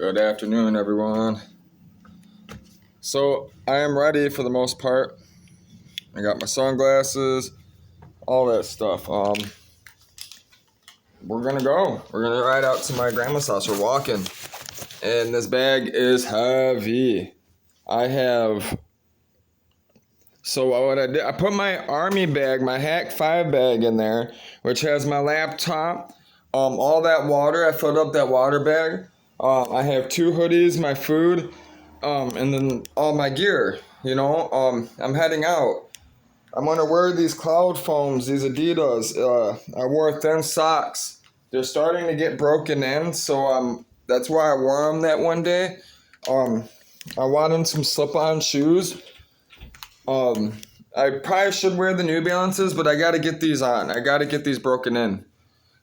Good afternoon, everyone. So, I am ready for the most part. I got my sunglasses, all that stuff. We're gonna go. We're gonna ride out to my grandma's house. We're walking, and this bag is heavy. I have. So what I did, I put my army bag, my Hack 5 bag in there, which has my laptop, all that water. I filled up that water bag. I have 2 hoodies, my food, and then all my gear. I'm heading out. I'm gonna wear these cloud foams, these Adidas. I wore thin socks. They're starting to get broken in, so that's why I wore them that one day. I wanted some slip-on shoes. I probably should wear the New Balances, but I gotta get these on. I gotta get these broken in.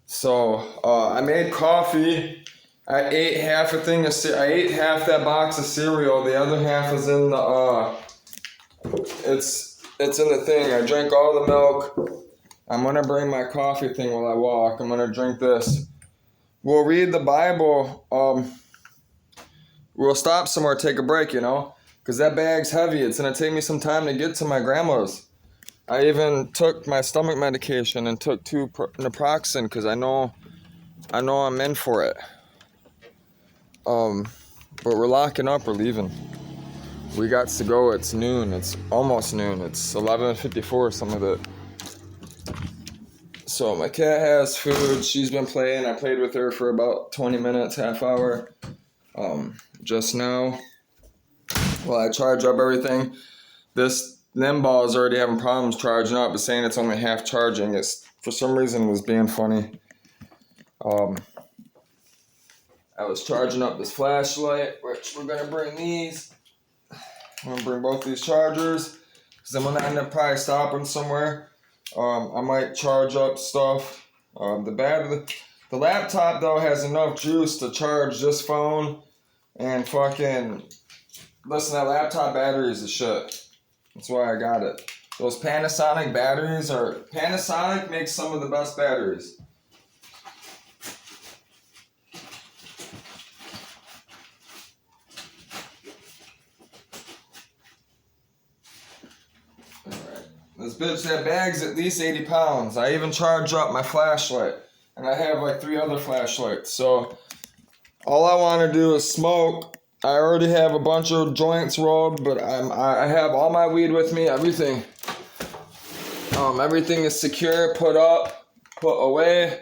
So I made coffee. I ate half I ate half that box of cereal. The other half is in the it's in the thing. I drank all the milk. I'm gonna bring my coffee thing while I walk. I'm gonna drink this. We'll read the Bible. We'll stop somewhere, take a break, because that bag's heavy. It's gonna take me some time to get to my grandma's. I even took my stomach medication and took 2 naproxen because I know I'm in for it. But we're locking up. We're leaving. We got to go. It's noon. It's almost noon. It's 11:54, some of it. So my cat has food. She's been playing. I played with her for about 20 minutes, half hour. Just now, while I charge up everything, this Nimball is already having problems charging up. It's saying it's only half charging. It's for some reason was being funny. I was charging up this flashlight, which we're gonna bring these. I'm gonna bring both these chargers because I'm gonna end up probably stopping somewhere. I might charge up stuff. The laptop though has enough juice to charge this phone, and fucking listen, that laptop battery is the shit. That's why I got it. Those Panasonic batteries Panasonic makes some of the best batteries. That bag's at least 80 pounds. I even charge up my flashlight. And I have like 3 other flashlights. So all I want to do is smoke. I already have a bunch of joints rolled, but I have all my weed with me, everything. Everything is secure, put up, put away.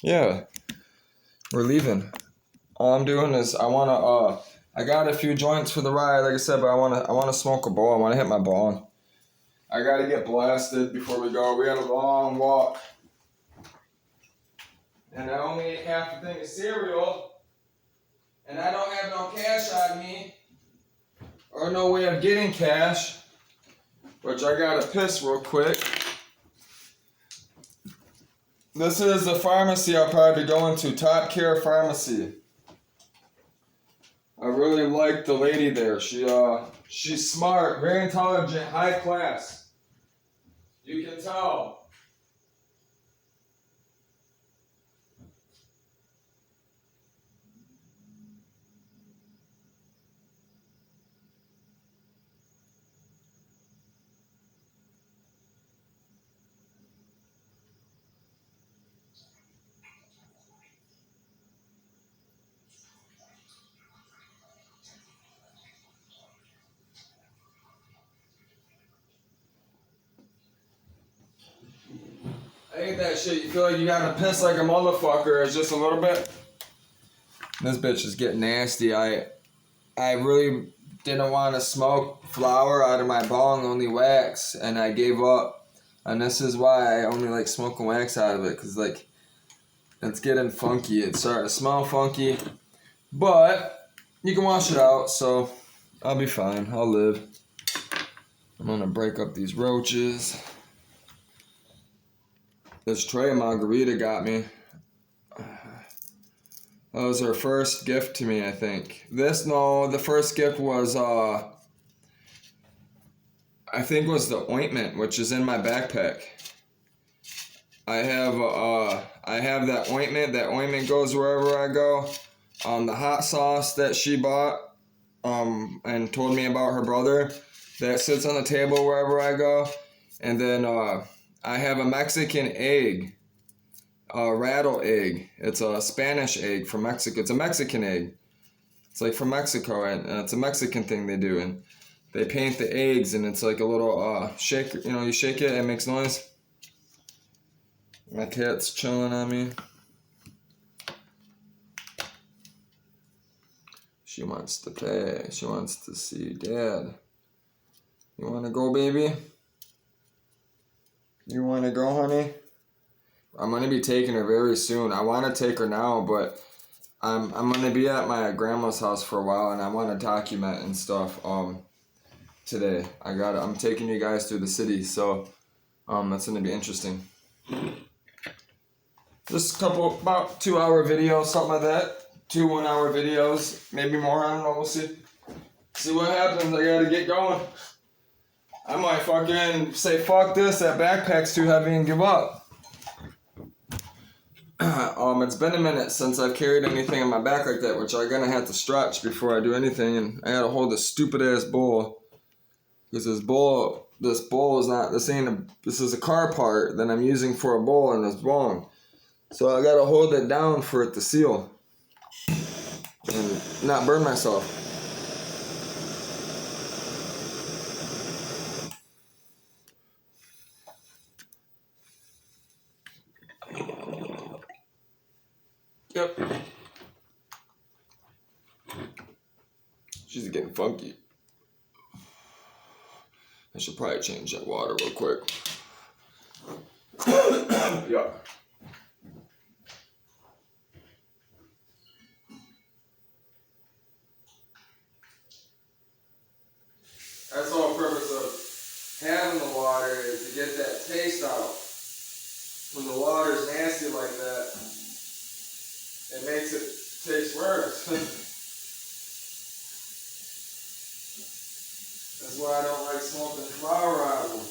Yeah. We're leaving. All I'm doing is I got a few joints for the ride, like I said, but I wanna smoke a bowl. I wanna hit my bong. I gotta get blasted before we go. We had a long walk. And I only ate half a thing of cereal. And I don't have no cash on me. Or no way of getting cash. Which I gotta piss real quick. This is the pharmacy I'll probably be going to. Top Care Pharmacy. I really like the lady there. She's smart, very intelligent, high class. You can tell. I hate that shit. You feel like you gotta piss like a motherfucker. It's just a little bit. This bitch is getting nasty. I really didn't want to smoke flower out of my bong, only wax, and I gave up. And this is why I only like smoking wax out of it, because like it's getting funky. It's starting to smell funky, but you can wash it out, so I'll be fine. I'll live. I'm gonna break up these roaches. This Trey Margarita got me. That was her first gift to me, I think. The first gift was, I think was the ointment, which is in my backpack. I have that ointment. That ointment goes wherever I go. The hot sauce that she bought, and told me about her brother, that sits on the table wherever I go. And then I have a Mexican egg, a rattle egg. It's a Spanish egg from Mexico. It's a Mexican egg. It's like from Mexico, and it's a Mexican thing they do. And they paint the eggs, and it's like a little shake. You know, you shake it, and it makes noise. My cat's chilling on me. She wants to play. She wants to see Dad. You want to go, baby? You want to go, honey? I'm going to be taking her very soon. I want to take her now, but I'm going to be at my grandma's house for a while, and I want to document and stuff today. I'm taking you guys through the city, so that's going to be interesting. Just a couple, about 2-hour videos, something like that. 2 1-hour videos, maybe more, I don't know, we'll see. See what happens, I gotta get going. I might fucking say, fuck this, that backpack's too heavy, and give up. It's been a minute since I've carried anything on my back like that, which I'm gonna have to stretch before I do anything, and I gotta hold this stupid ass bowl. Because this bowl is not, this is a car part that I'm using for a bowl, and it's wrong. So I gotta hold it down for it to seal. And not burn myself. Yep. She's getting funky. I should probably change that water real quick. Yeah. That's the whole purpose of having the water, is to get that taste out. When the water's nasty like that, it makes it taste worse. That's why I don't like smoking flower out of them.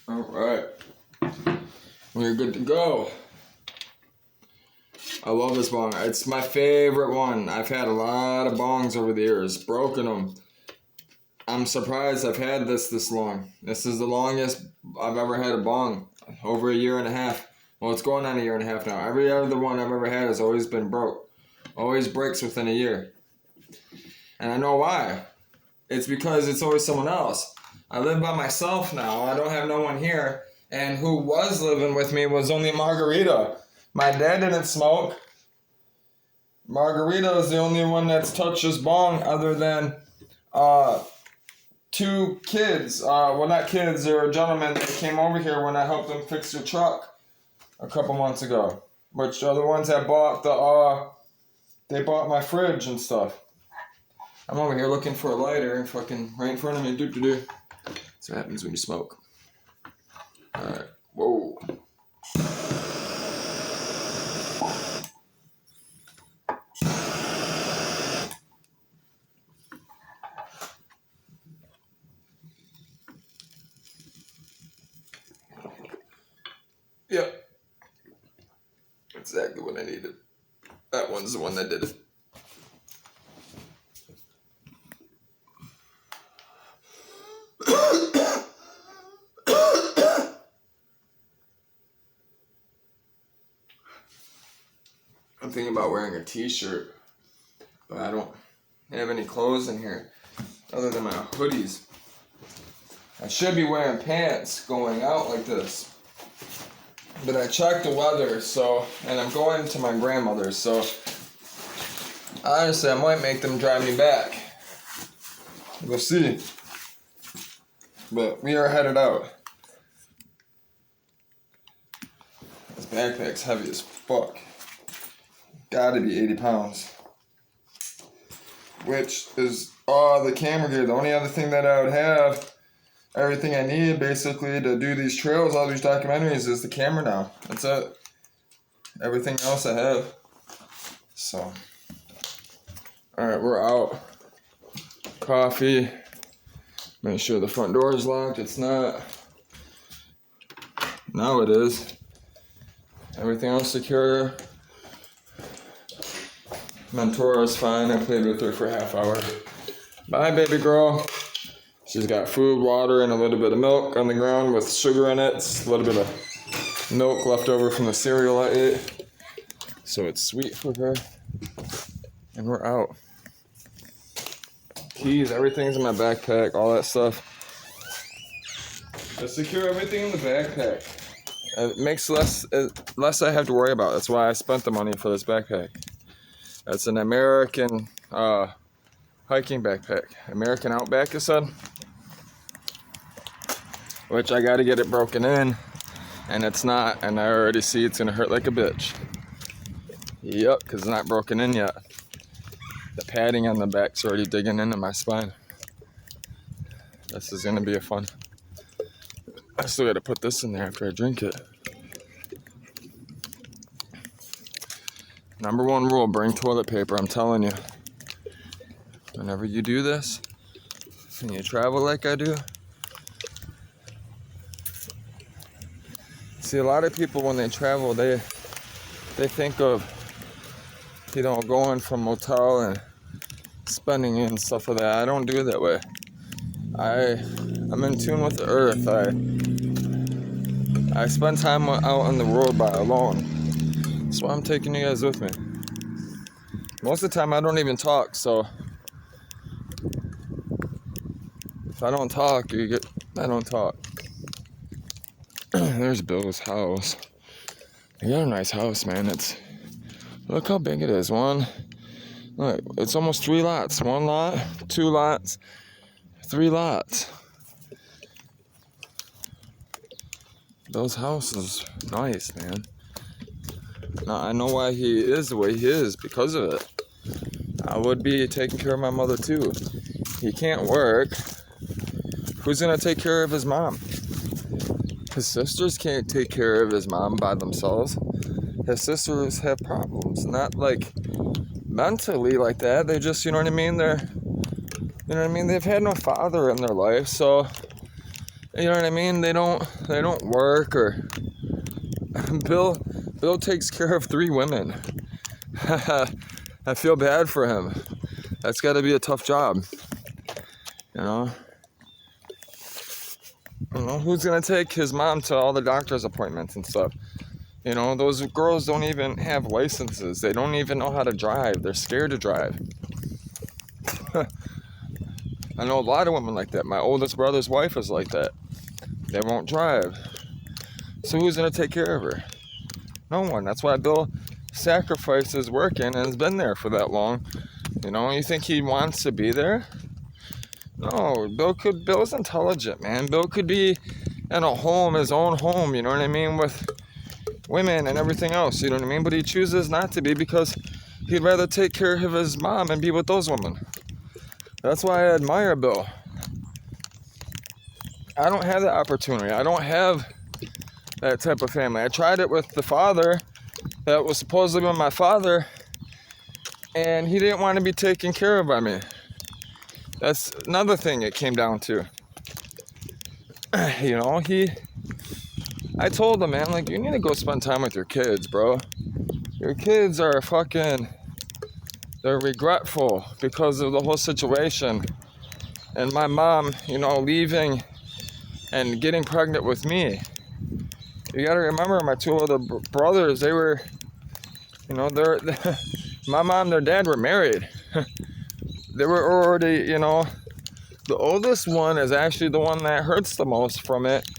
Alright. We're good to go. I love this bong. It's my favorite one. I've had a lot of bongs over the years. Broken them. I'm surprised I've had this long. This is the longest I've ever had a bong. Over a year and a half. Well, it's going on a year and a half now. Every other one I've ever had has always been broke. Always breaks within a year. And I know why. It's because it's always someone else. I live by myself now. I don't have no one here. And who was living with me was only Margarita. My dad didn't smoke. Margarita is the only one that's touched this bong other than 2 kids. Well, not kids, they were gentlemen that came over here when I helped them fix their truck a couple months ago. Which are the ones that bought they bought my fridge and stuff. I'm over here looking for a lighter and fucking right in front of me. That's what happens when you smoke. Alright. Whoa. Yep. Exactly what I needed. That one's the one that did it. I'm thinking about wearing a t-shirt, but I don't have any clothes in here other than my hoodies. I should be wearing pants going out like this, but I checked the weather, and I'm going to my grandmother's, so honestly I might make them drive me back. We'll see. But we are headed out. This backpack's heavy as fuck. Gotta be 80 pounds. Which is the camera gear. The only other thing that I would have everything I need basically to do these trails, all these documentaries is the camera now. That's it. Everything else I have. So, alright, we're out. Coffee. Make sure the front door is locked. It's not. Now it is. Everything else secure. Mentora is fine. I played with her for a half hour. Bye, baby girl. She's got food, water, and a little bit of milk on the ground with sugar in it. It's a little bit of milk left over from the cereal I ate. So it's sweet for her. And we're out. Keys, everything's in my backpack, all that stuff. I secure everything in the backpack. It makes less I have to worry about. That's why I spent the money for this backpack. That's an American hiking backpack. American Outback, it said. Which I gotta get it broken in. And it's not. And I already see it's gonna hurt like a bitch. Yep, because it's not broken in yet. The padding on the back's already digging into my spine. This is gonna be a fun. I still gotta put this in there after I drink it. Number one rule, bring toilet paper, I'm telling you. Whenever you do this, and you travel like I do. See, a lot of people when they travel, they think of, going from motel and spending and stuff like that. I don't do it that way. I'm in tune with the earth. I spend time out on the road by alone. That's why I'm taking you guys with me. Most of the time I don't even talk, so if I don't talk, I don't talk. There's Bill's house. He got a nice house, man. Look how big it is. Look, it's almost 3 lots. 1 lot, 2 lots, 3 lots. Those houses, nice, man. Now, I know why he is the way he is, because of it. I would be taking care of my mother, too. He can't work. Who's going to take care of his mom? His sisters can't take care of his mom by themselves. His sisters have problems. Not like mentally like that. They just, you know what I mean? They've had no father in their life, so you know what I mean? They don't work or Bill takes care of 3 women. I feel bad for him. That's got to be a tough job. You know? Who's going to take his mom to all the doctor's appointments and stuff? You know, those girls don't even have licenses. They don't even know how to drive. They're scared to drive. I know a lot of women like that. My oldest brother's wife is like that. They won't drive. So who's going to take care of her? No one. That's why Bill sacrifices working and has been there for that long. You know, you think he wants to be there? No, Bill's intelligent, man. Bill could be in a home, his own home, you know what I mean, with women and everything else, you know what I mean? But he chooses not to be because he'd rather take care of his mom and be with those women. That's why I admire Bill. I don't have that opportunity. I don't have that type of family. I tried it with the father that was supposedly my father, and he didn't want to be taken care of by me. That's another thing it came down to. You know, I told him, man, like, you need to go spend time with your kids, bro. Your kids are they're regretful because of the whole situation. And my mom, you know, leaving and getting pregnant with me. You gotta remember, my 2 other brothers, they were, you know, my mom and their dad were married. They were already, you know, the oldest one is actually the one that hurts the most from it,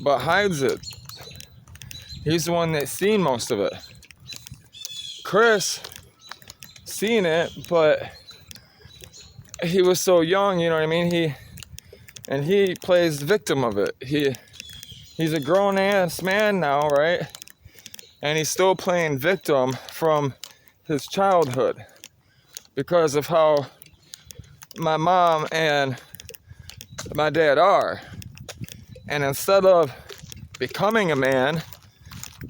but hides it. He's the one that's seen most of it. Chris, seen it, but he was so young, you know what I mean? He plays the victim of it. He's a grown ass man now, right? And he's still playing victim from his childhood because of how my mom and my dad are. And instead of becoming a man,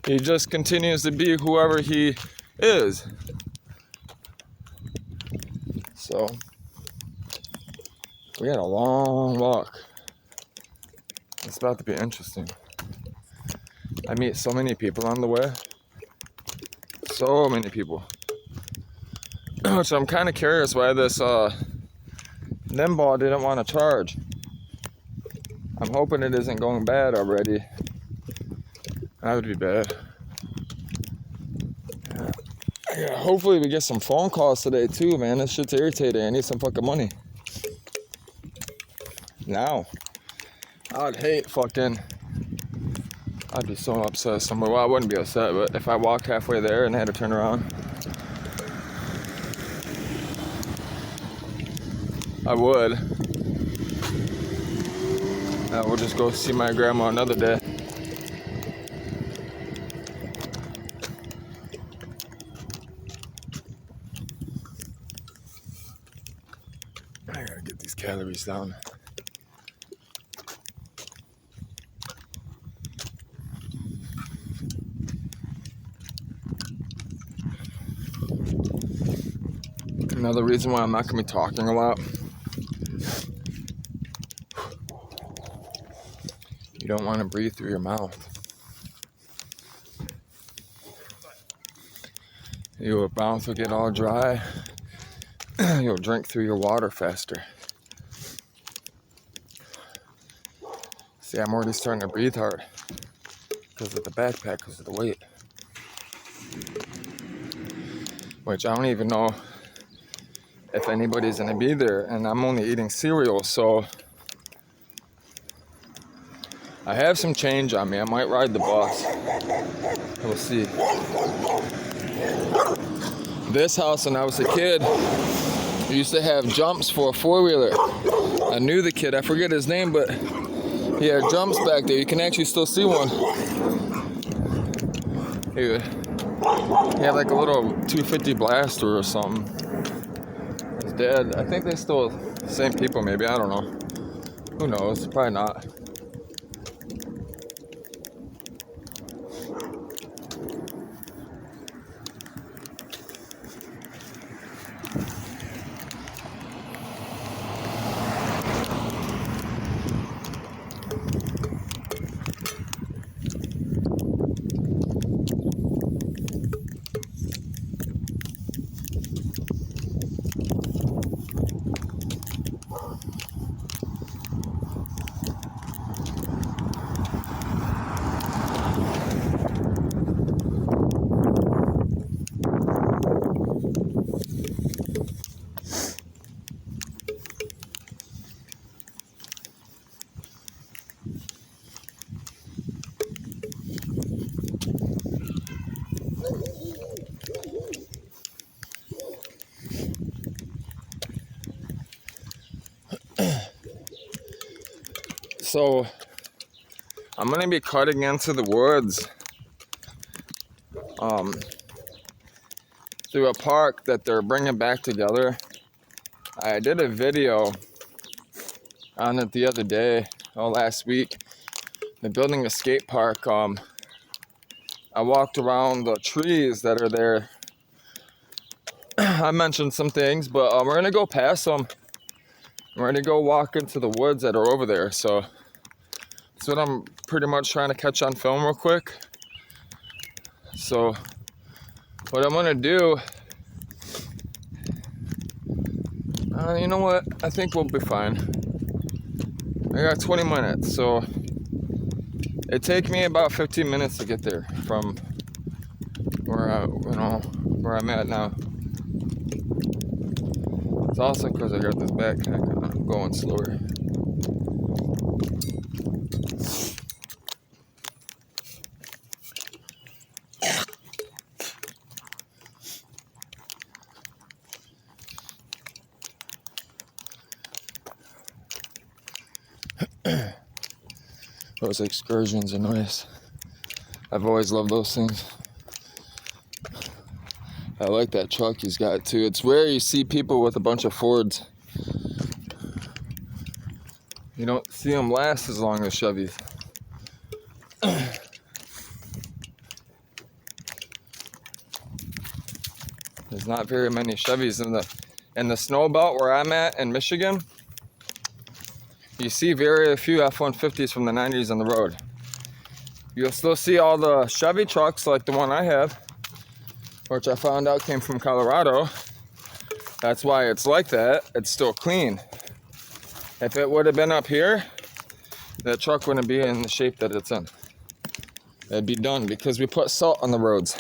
he just continues to be whoever he is. So, we had a long walk. It's about to be interesting. I meet so many people on the way. So many people. So I'm kind of curious why this Nimball didn't want to charge. I'm hoping it isn't going bad already. That would be bad. Yeah, hopefully we get some phone calls today too, man. This shit's irritating. I need some fucking money. Now. I'd hate fucking... I'd be so upset somewhere. Well, I wouldn't be upset, but if I walked halfway there and had to turn around, I would. We'll just go see my grandma another day. I gotta get these calories down. Another reason why I'm not gonna be talking a lot. You don't want to breathe through your mouth. Your mouth will get all dry. You'll drink through your water faster. See, I'm already starting to breathe hard because of the backpack, because of the weight. Which I don't even know if anybody's gonna be there, and I'm only eating cereal, so I have some change on me. I might ride the bus. We'll see. This house, when I was a kid, used to have jumps for a four-wheeler. I knew the kid. I forget his name, but he had jumps back there. You can actually still see one. He had like a little 250 Blaster or something. His dad, I think they still the same people maybe. I don't know. Who knows? Probably not. So I'm gonna be cutting into the woods through a park that they're bringing back together. I did a video on it the other day, last week. They're building a skate park. I walked around the trees that are there. I mentioned some things, but we're gonna go past them. We're gonna go walk into the woods that are over there. So that's what I'm pretty much trying to catch on film real quick. So what I'm gonna do, you know what? I think we'll be fine. I got 20 minutes, so it take me about 15 minutes to get there from where I'm at now. It's also because I got this backpack on. I'm going slower. Those excursions are nice. I've always loved those things. I like that truck he's got too. It's rare you see people with a bunch of Fords. You don't see them last as long as Chevys. There's not very many Chevys in the snow belt where I'm at in Michigan. You see very few F-150s from the 90s on the road. You'll still see all the Chevy trucks like the one I have, which I found out came from Colorado. That's why it's like that. It's still clean. If it would have been up here, that truck wouldn't be in the shape that it's in. It'd be done because we put salt on the roads.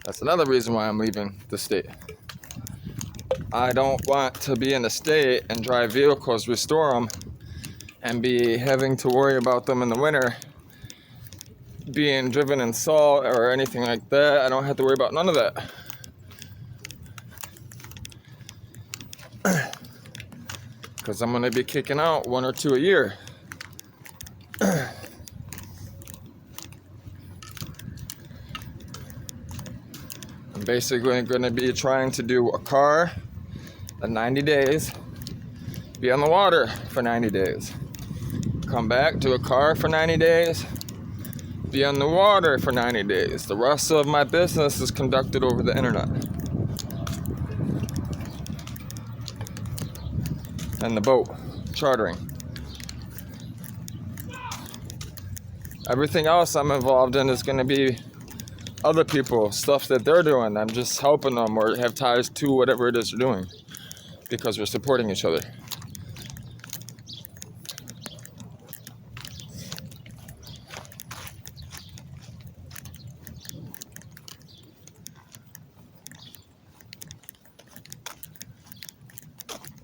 That's another reason why I'm leaving the state. I don't want to be in the state and drive vehicles, restore them, and be having to worry about them in the winter being driven in salt or anything like that. I don't have to worry about none of that. Because I'm going to be kicking out 1 or 2 a year. I'm basically going to be trying to do a car in 90 days, be on the water for 90 days, come back, do a car for 90 days, be on the water for 90 days. The rest of my business is conducted over the internet. And the boat, chartering. Everything else I'm involved in is going to be other people, stuff that they're doing. I'm just helping them or have ties to whatever it is they're doing because we're supporting each other.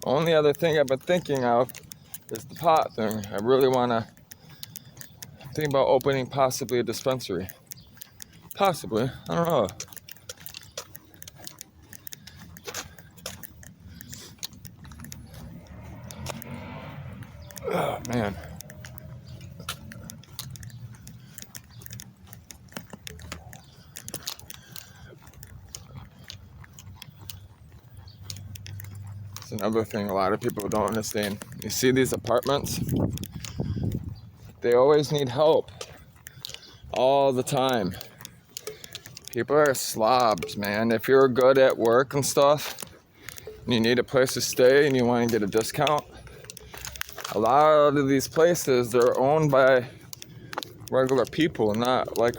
Only other thing I've been thinking of is the pot thing. I really want to think about opening possibly a dispensary. Possibly. I don't know. Oh, man. It's another thing a lot of people don't understand. You see these apartments? They always need help. All the time. People are slobs, man. If you're good at work and stuff, and you need a place to stay and you want to get a discount, a lot of these places, they're owned by regular people, not like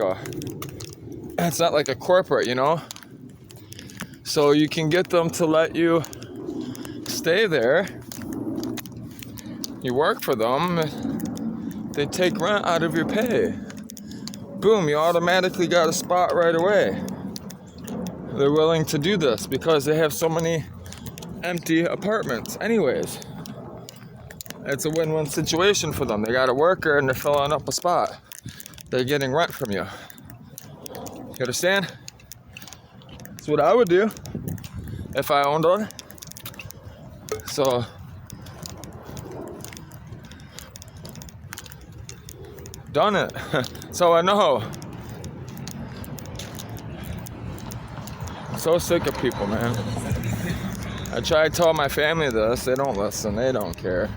it's not like a corporate, you know? So you can get them to let you stay there. You work for them, they take rent out of your pay. Boom, you automatically got a spot right away. They're willing to do this because they have so many empty apartments anyways. It's a win-win situation for them. They got a worker and they're filling up a spot. They're getting rent from you. You understand? That's what I would do if I owned one. So done it. So I know. I'm so sick of people, man. I try to tell my family this. They don't listen. They don't care.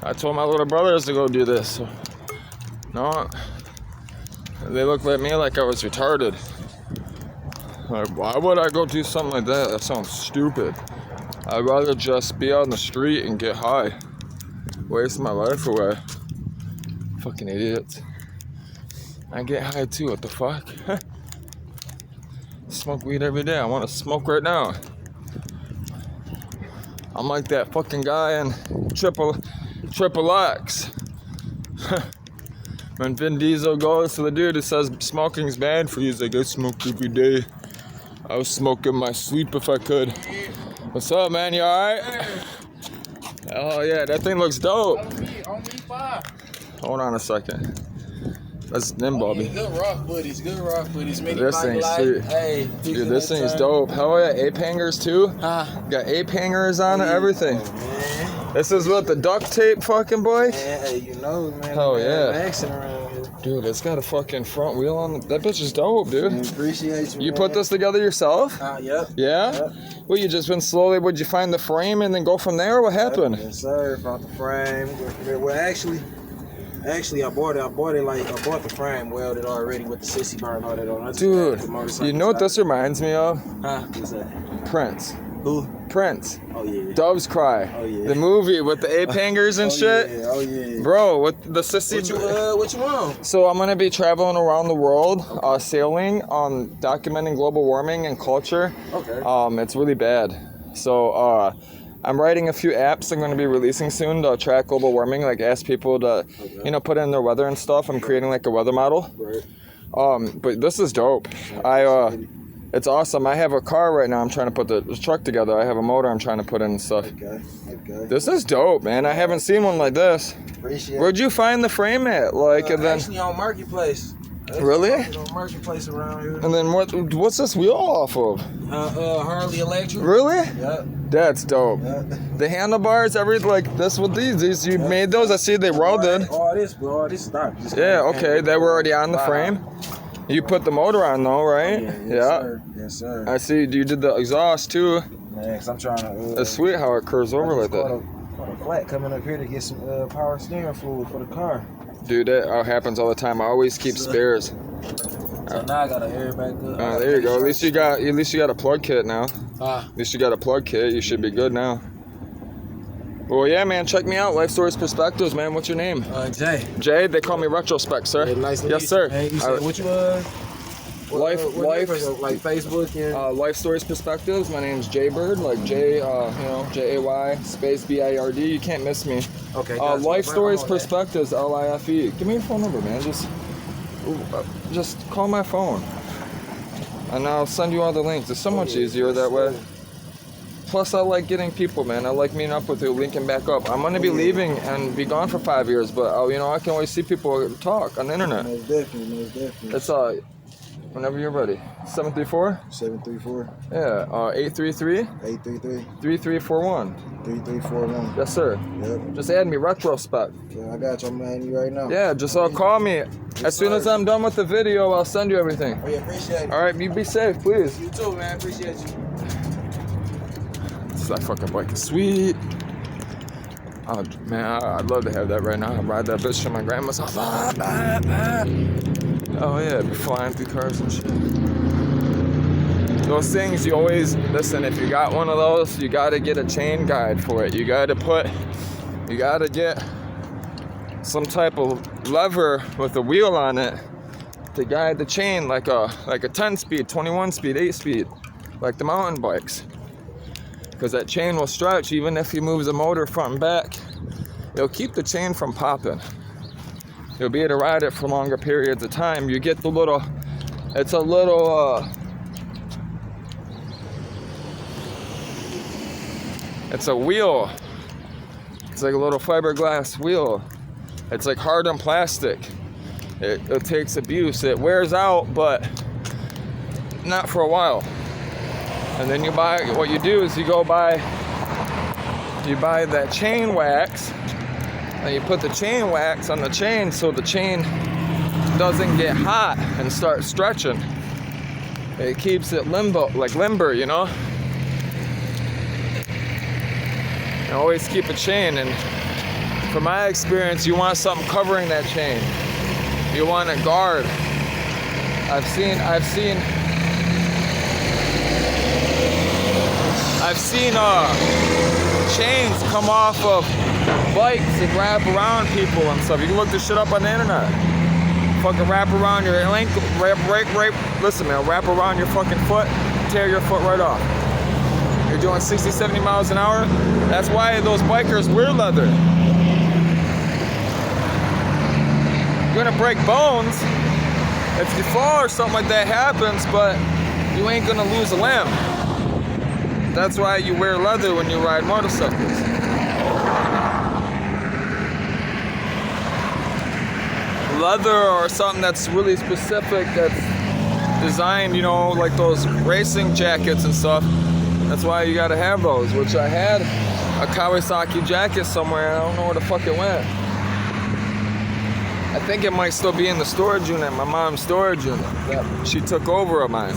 I told my little brothers to go do this. No. They look at me like I was retarded. Like, why would I go do something like that? That sounds stupid. I'd rather just be out on the street and get high. Waste my life away. Fucking idiots. I get high too, what the fuck? Smoke weed every day. I want to smoke right now. I'm like that fucking guy in Triple X. When Vin Diesel goes to the dude who says smoking's bad for you, he's like, I smoke every day. I would smoke in my sleep if I could. What's up, man? You alright? Oh yeah, that thing looks dope. Hold on a second. That's them, Bobby. Good rock buddies. This thing's sweet. Hey, dude, this thing's dope. Hell yeah, ape hangers too. Got ape hangers on it, everything. This is what the duct tape fucking boy? Yeah, hey, you know, man. Hell yeah. Action around here. Dude, it's got a fucking front wheel on it. That bitch is dope, dude. Appreciate you. You put this together yourself? Yep. Yeah? Yep. Well, you just been slowly, would you find the frame and then go from there? What happened? Yes, sir. Found the frame. Well, actually, I bought the frame welded already with the sissy bar and all that on. Dude, you know what this reminds me of? Huh? What's that? Prince. Who? Prince. Oh, yeah. Doves Cry. Oh, yeah. The movie with the ape hangers and shit. Yeah. Oh, yeah. Bro, with the sissy... What you want? So I'm going to be traveling around the world, sailing, documenting global warming and culture. Okay. It's really bad. So I'm writing a few apps I'm going to be releasing soon to track global warming, like ask people to, put in their weather and stuff. I'm creating like a weather model. Right. But this is dope. It's awesome. I have a car right now. I'm trying to put the truck together. I have a motor I'm trying to put in and stuff. Okay. This is dope, man. I haven't seen one like this. Appreciate Where'd you find the frame at? Actually on Marketplace. Really? On Marketplace around here. And then what's this wheel off of? Harley Electric. Really? Yep. That's dope. Yep. The handlebars, this with these you made those? I see they welded. All this stock. Yeah, okay. They were already on the frame. You put the motor on though, right? Yes, sir. I see you did the exhaust too. Man, cause I'm trying to. It's sweet how it curves over like that. Got a flat coming up here to get some power steering fluid for the car. Dude, that happens all the time. I always keep spares. So now I got an airbag. There you go. At least you got a plug kit now. At least you got a plug kit. You should be good now. Well, yeah, man. Check me out. Life Stories Perspectives, man. What's your name? Jay. Jay. They call me Retrospect, sir. Hey, nice to meet yes, you. sir. Hey, you said what you Life, like Facebook and Life Stories Perspectives. My name's Jay Bird, like J, Jay space BIRD. You can't miss me. Okay. Life Stories Perspectives, LIFE. Give me your phone number, man. Just call my phone, and I'll send you all the links. It's so much easier that way. Plus, I like getting people, man. I like meeting up with you, linking back up. I'm gonna be leaving and be gone for 5 years, but I can always see people talk on the internet. Most definitely. It's whenever you're ready. 734? 734. Yeah, 833? 833. 3341. 3341. Yes, sir. Yep. Just add me, Retrospect. Yeah, I got you. I'm adding you right now. Yeah, just call me. As soon as I'm done with the video, I'll send you everything. Oh, yeah, appreciate it. All right, you be safe, please. You too, man. Appreciate you. That fucking bike is sweet. Oh, man, I'd love to have that right now. I'd ride that bitch to my grandma's house. Oh, yeah, be flying through cars and shit. Those things you always, listen, if you got one of those, you gotta get a chain guide for it. You gotta get some type of lever with a wheel on it to guide the chain like a 10-speed, 21-speed, 8-speed, like the mountain bikes. Because that chain will stretch even if you move the motor front and back. It'll keep the chain from popping. You'll be able to ride it for longer periods of time. You get it's a wheel. It's like a little fiberglass wheel. It's like hardened plastic. It takes abuse. It wears out, but not for a while. And then you buy that chain wax, and you put the chain wax on the chain so the chain doesn't get hot and start stretching. It keeps it limber, you know? And always keep a chain, and from my experience, you want something covering that chain. You want a guard. I've seen chains come off of bikes and wrap around people and stuff. You can look this shit up on the internet. Fucking wrap around your ankle, listen, man, wrap around your fucking foot, tear your foot right off. You're doing 60, 70 miles an hour. That's why those bikers wear leather. You're gonna break bones if you fall or something like that happens, but you ain't gonna lose a limb. That's why you wear leather when you ride motorcycles. Leather or something that's really specific, that's designed, like those racing jackets and stuff. That's why you gotta have those, which I had a Kawasaki jacket somewhere. I don't know where the fuck it went. I think it might still be in the storage unit, my mom's storage unit that she took over of mine.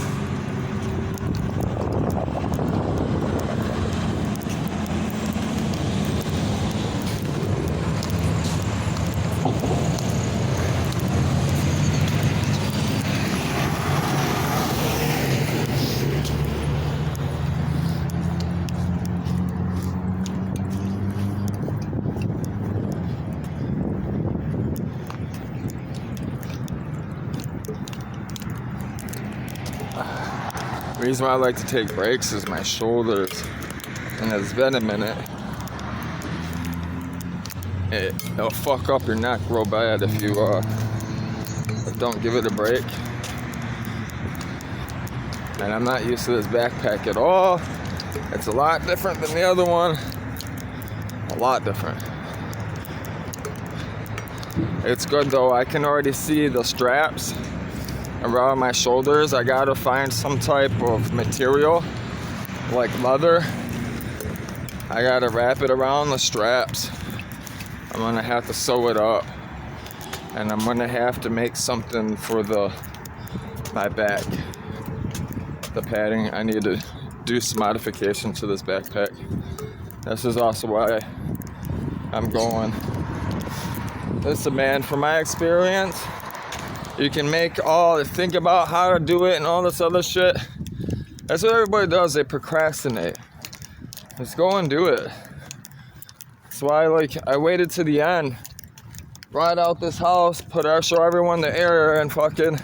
The reason why I like to take breaks is my shoulders, and it's been a minute. It'll fuck up your neck real bad if you don't give it a break. And I'm not used to this backpack at all. It's a lot different than the other one. A lot different. It's good though. I can already see the straps around my shoulders. I gotta find some type of material like leather. I gotta wrap it around the straps. I'm gonna have to sew it up, and I'm gonna have to make something for my back, the padding. I need to do some modification to this backpack. This is also why I'm going. Listen, man, from my experience, you can think about how to do it and all this other shit. That's what everybody does. They procrastinate. Just go and do it. That's why, I waited to the end, ride out this house, show everyone the area, and fucking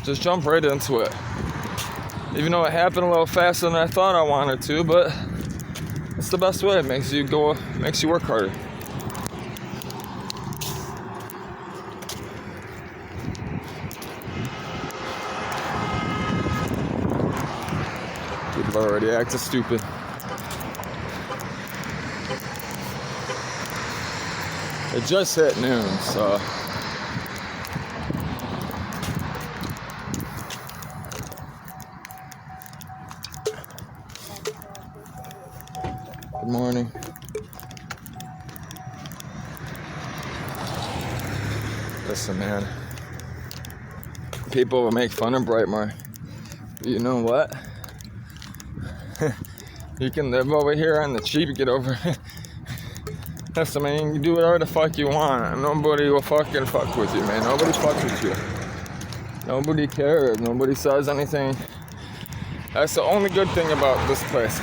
just jump right into it. Even though it happened a little faster than I thought I wanted to, but it's the best way. It makes you work harder. People already acting stupid. It just hit noon, so good morning. Listen, man. People will make fun of Brightmore. You know what? You can live over here on the cheap, get over. Listen, man, you can do whatever the fuck you want. Nobody will fucking fuck with you, man. Nobody fucks with you. Nobody cares. Nobody says anything. That's the only good thing about this place.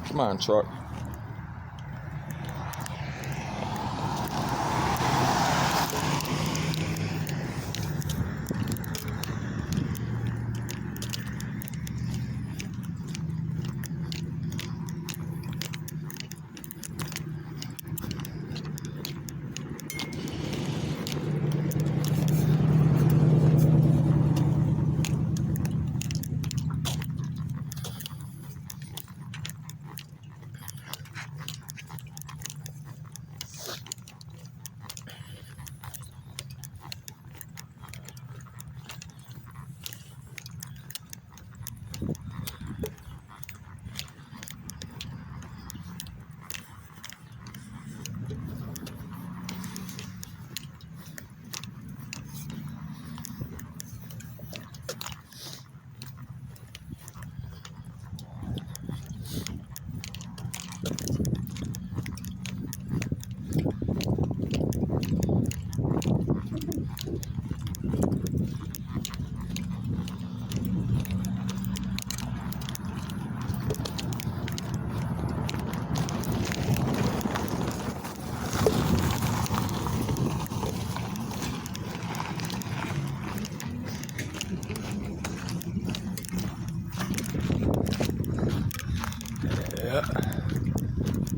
Come on, truck.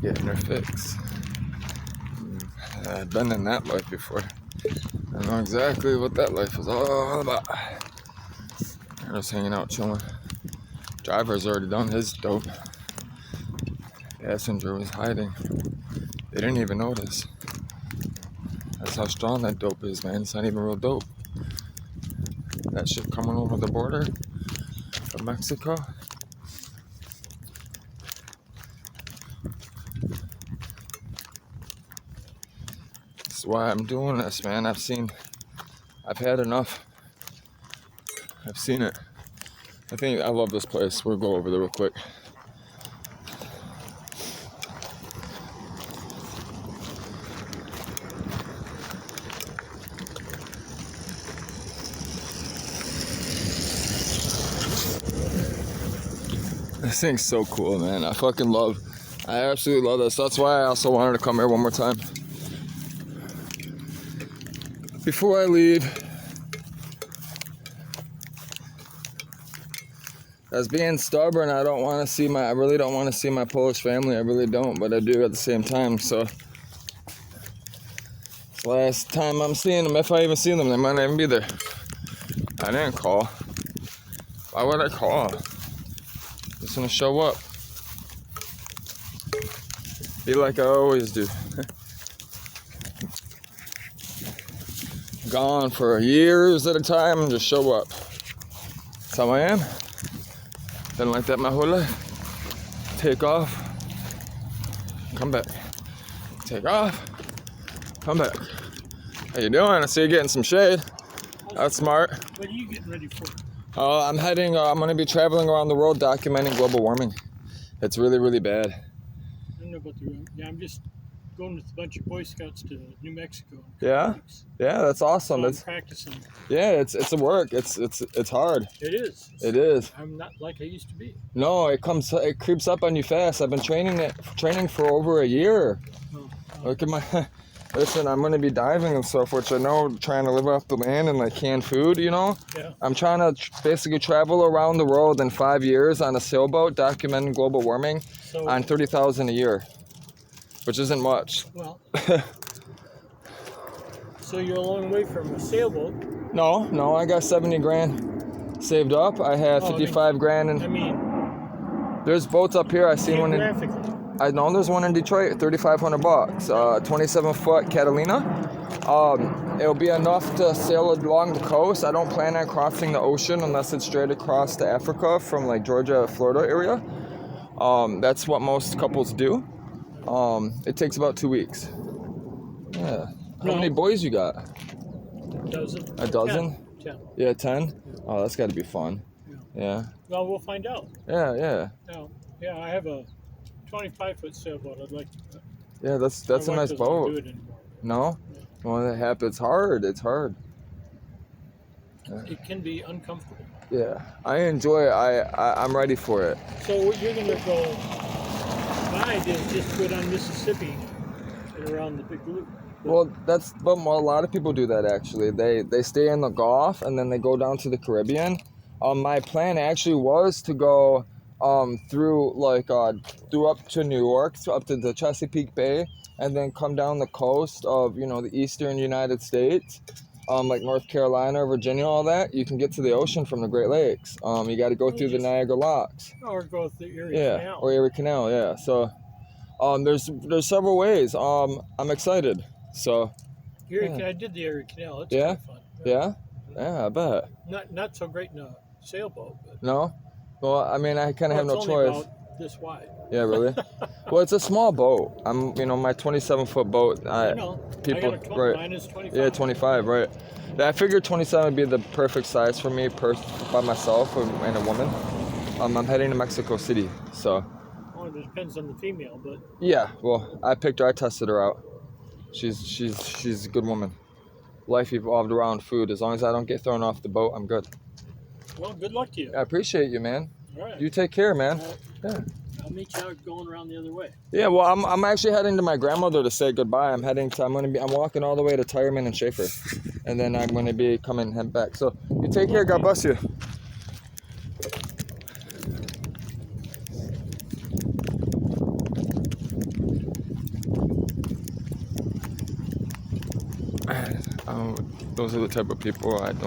Getting her fix. I've been in that life before. I know exactly what that life is all about. I'm just hanging out, chilling. Driver's already done his dope. Passenger was hiding. They didn't even notice. That's how strong that dope is, man. It's not even real dope. That shit coming over the border. of Mexico. That's why I'm doing this, man. I've had enough. I've seen it. I love this place. We'll go over there real quick. This thing's so cool, man. I absolutely love this. That's why I also wanted to come here one more time. Before I leave, as being stubborn, I really don't want to see my Polish family. I really don't, but I do at the same time. So last time I'm seeing them, if I even see them, they might not even be there. I didn't call. Why would I call? Just gonna show up. Be like I always do. Gone for years at a time and just show up. That's how I am. Been like that my whole life. Take off, come back. Take off, come back. How you doing? I see you getting some shade. That's smart. What are you getting ready for? I'm going to be traveling around the world documenting global warming. It's really, really bad. I don't know about the road. Yeah, I'm just going with a bunch of Boy Scouts to New Mexico. Yeah? Yeah, that's awesome. So I'm practicing. Yeah, it's a work. It's hard. It is. It is. I'm not like I used to be. No, it creeps up on you fast. I've been training for over a year. Oh, Look at my listen, I'm gonna be diving and stuff, which I know trying to live off the land and like canned food, you know? Yeah. I'm trying to basically travel around the world in 5 years on a sailboat documenting global warming So, on $30,000 a year, which isn't much. well, so you're a long way from a sailboat. No, I got 70 grand saved up. I had 55 grand and I mean, there's boats up here. I seen one in geographically. I know there's one in Detroit, $3,500, 27-foot Catalina. It'll be enough to sail along the coast. I don't plan on crossing the ocean unless it's straight across to Africa from like Georgia, Florida area. That's what most couples do. It takes about 2 weeks. Yeah. How many boys you got? A dozen. A dozen? 10. Yeah, 10? Oh, that's got to be fun. Yeah. Well, we'll find out. Yeah. Now, yeah, I have a 25-foot sailboat. I'd like to. Yeah, that's My a wife nice doesn't boat. Do it anymore. No? Well, that happens. It's hard. It can be uncomfortable. Yeah, I enjoy it. I'm ready for it. So what you're gonna go? My idea is just go down Mississippi and around the Big Loop. Well, but a lot of people do that actually. They stay in the Gulf and then they go down to the Caribbean. My plan actually was to go through up to New York, up to the Chesapeake Bay, and then come down the coast of the eastern United States, like North Carolina, Virginia, all that. You can get to the ocean from the Great Lakes. You got to go through the Niagara Locks. Or go through the Erie Canal. Or Erie Canal. Yeah. So, there's several ways. I'm excited. So. I did the Erie Canal. It's Yeah? kind of fun. Yeah, I bet. Not so great in a sailboat, but No? Well, I mean, I kind of have no it's choice. only about this wide. Yeah, really? Well, it's a small boat. My 27-foot boat. I know. People, I got a right? Mine is 25. Yeah, 25, right? Yeah, I figured 27 would be the perfect size for me, by myself and a woman. I'm heading to Mexico City, so. Well, it depends on the female, but Yeah, well, I picked her. I tested her out. She's a good woman. Life evolved around food. As long as I don't get thrown off the boat, I'm good. well, good luck to you. I appreciate you, man. All right. You take care, man. Yeah. I'll meet you out going around the other way. Yeah, well, I'm actually heading to my grandmother to say goodbye. I'm walking all the way to Tireman and Schaefer, and then I'm gonna be head back. So you take care. God bless you. Those are the type of people I don't.